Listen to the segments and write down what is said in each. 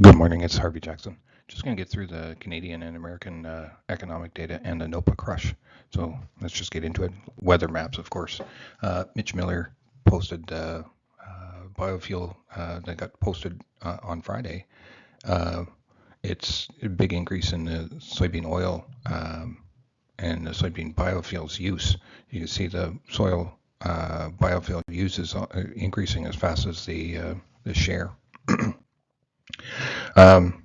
Good morning, it's Harvey Jackson. Just going to get through the Canadian and American economic data and the NOPA Crush. So let's just get into it. Weather maps, of course. Mitch Miller posted biofuel that got posted on Friday. It's a big increase in the soybean oil and the soybean biofuels use. You can see the soil biofuel use is increasing as fast as the share. Um,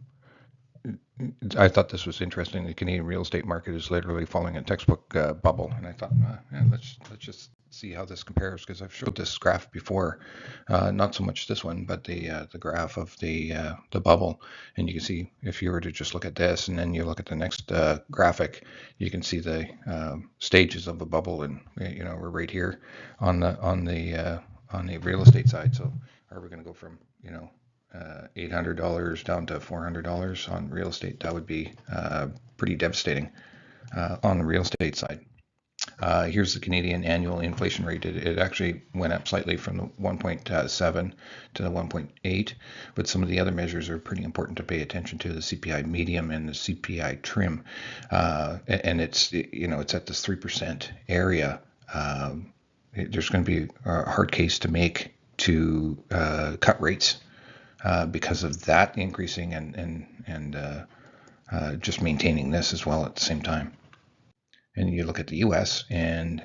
I thought this was interesting. The Canadian real estate market is literally following a textbook bubble, and I thought, yeah, let's just see how this compares, because I've showed this graph before, not so much this one, but the graph of the bubble, and you can see if you were to just look at this and then you look at the next graphic, you can see the stages of a bubble, and we're right here on the real estate side. So are we going to go from $800 down to $400 on real estate? That would be pretty devastating on the real estate side. Here's the Canadian annual inflation rate. It actually went up slightly from the 1.7 to the 1.8, but some of the other measures are pretty important to pay attention to: the CPI medium and the CPI trim, and it's at this 3% area. There's going to be a hard case to make to cut rates because of that increasing and just maintaining this as well at the same time. And you look at the U.S. and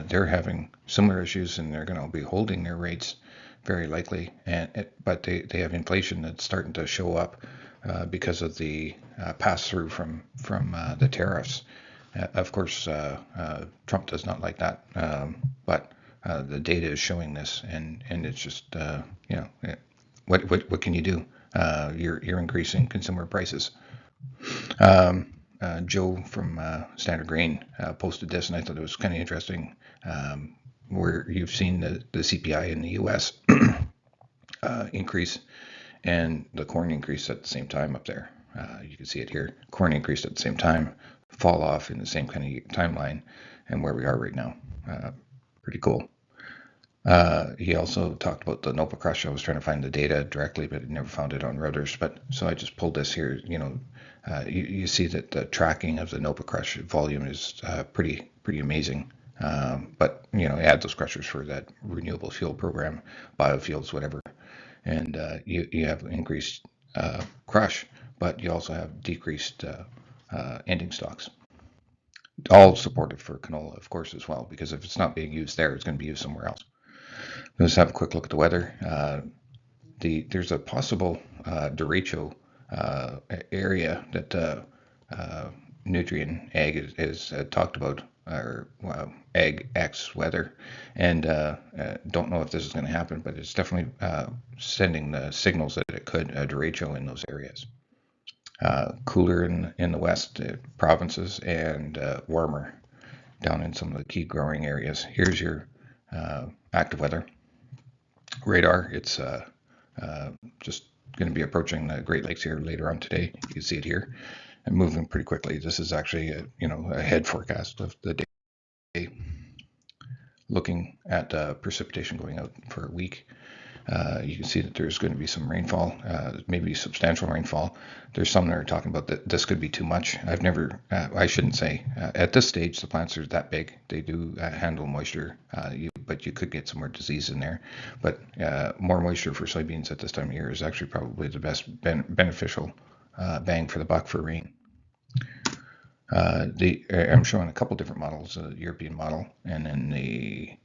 they're having similar issues, and they're going to be holding their rates very likely. But they have inflation that's starting to show up because of the pass through from the tariffs. Of course, Trump does not like that, but the data is showing this, and it's just what can you do? You're increasing consumer prices. Joe from Standard Grain posted this, and I thought it was kind of interesting, where you've seen the CPI in the U.S. Increase, and the corn increase at the same time up there. You can see it here. Corn increased at the same time, fall off in the same kind of timeline, and where we are right now. Pretty cool. He also talked about the NOPA Crush. I was trying to find the data directly, but I never found it on Reuters. But so I just pulled this here. You see that the tracking of the NOPA Crush volume is pretty amazing. But add those crushers for that renewable fuel program, biofuels, whatever, and you have increased crush, but you also have decreased ending stocks. All supportive for canola, of course, as well, because if it's not being used there, it's going to be used somewhere else. Let's have a quick look at the weather. There's a possible derecho area that Nutrient Ag is talked about, or Ag X weather, and don't know if this is going to happen, but it's definitely sending the signals that it could, a derecho in those areas. Cooler in the west provinces, and warmer down in some of the key growing areas. Here's your active weather radar. It's just going to be approaching the Great Lakes here later on today. You can see it here and moving pretty quickly. This is actually a head forecast of the day, looking at precipitation going out for a week. You can see that there's going to be some rainfall, maybe substantial rainfall. There's some that are talking about that this could be too much. I shouldn't say, at this stage, the plants are that big. They do handle moisture, but you could get some more disease in there. But more moisture for soybeans at this time of year is actually probably the best beneficial bang for the buck for rain. I'm showing a couple different models, the European model, and then the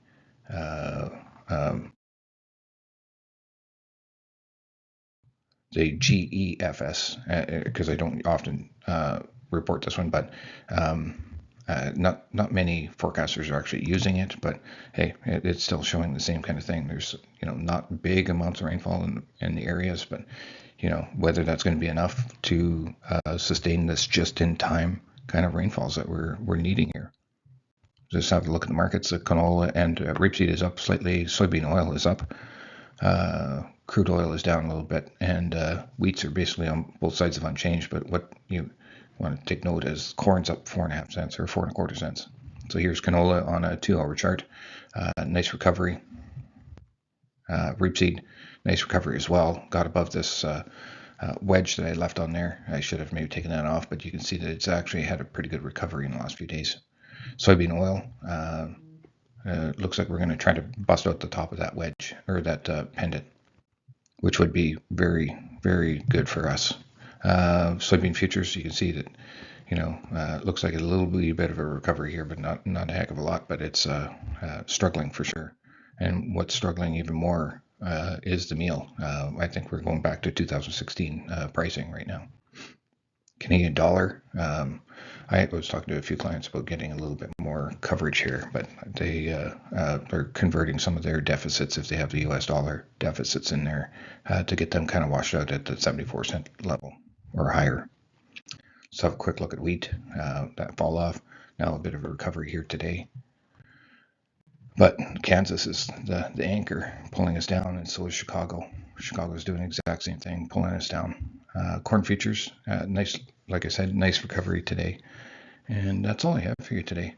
GEFS, because I don't often report this one, but not many forecasters are actually using it. But hey, it's still showing the same kind of thing. There's not big amounts of rainfall in the areas, but whether that's going to be enough to sustain this just-in-time kind of rainfalls that we're needing here. Just have a look at the markets. The canola and rapeseed is up slightly. Soybean oil is up. Crude oil is down a little bit, and wheats are basically on both sides of unchanged. But what you want to take note is corn's up 4.5 cents or 4.25 cents. So here's canola on a 2-hour chart. Nice recovery. Rapeseed, nice recovery as well. Got above this wedge that I left on there. I should have maybe taken that off, but you can see that it's actually had a pretty good recovery in the last few days. Soybean oil, looks like we're going to try to bust out the top of that wedge, or that pendant, which would be very, very good for us. Soybean futures, you can see that, looks like a little bit of a recovery here, but not a heck of a lot, but it's struggling for sure. And what's struggling even more is the meal. I think we're going back to 2016 pricing right now. Canadian dollar. I was talking to a few clients about getting a little bit more coverage here, but they are converting some of their deficits, if they have the US dollar deficits in there, to get them kind of washed out at the 74-cent level or higher. Let's have a quick look at wheat. That fall off. Now a bit of a recovery here today. But Kansas is the anchor pulling us down, and so is Chicago. Chicago's doing the exact same thing, pulling us down. Corn futures, nice, like I said, nice recovery today. And that's all I have for you today.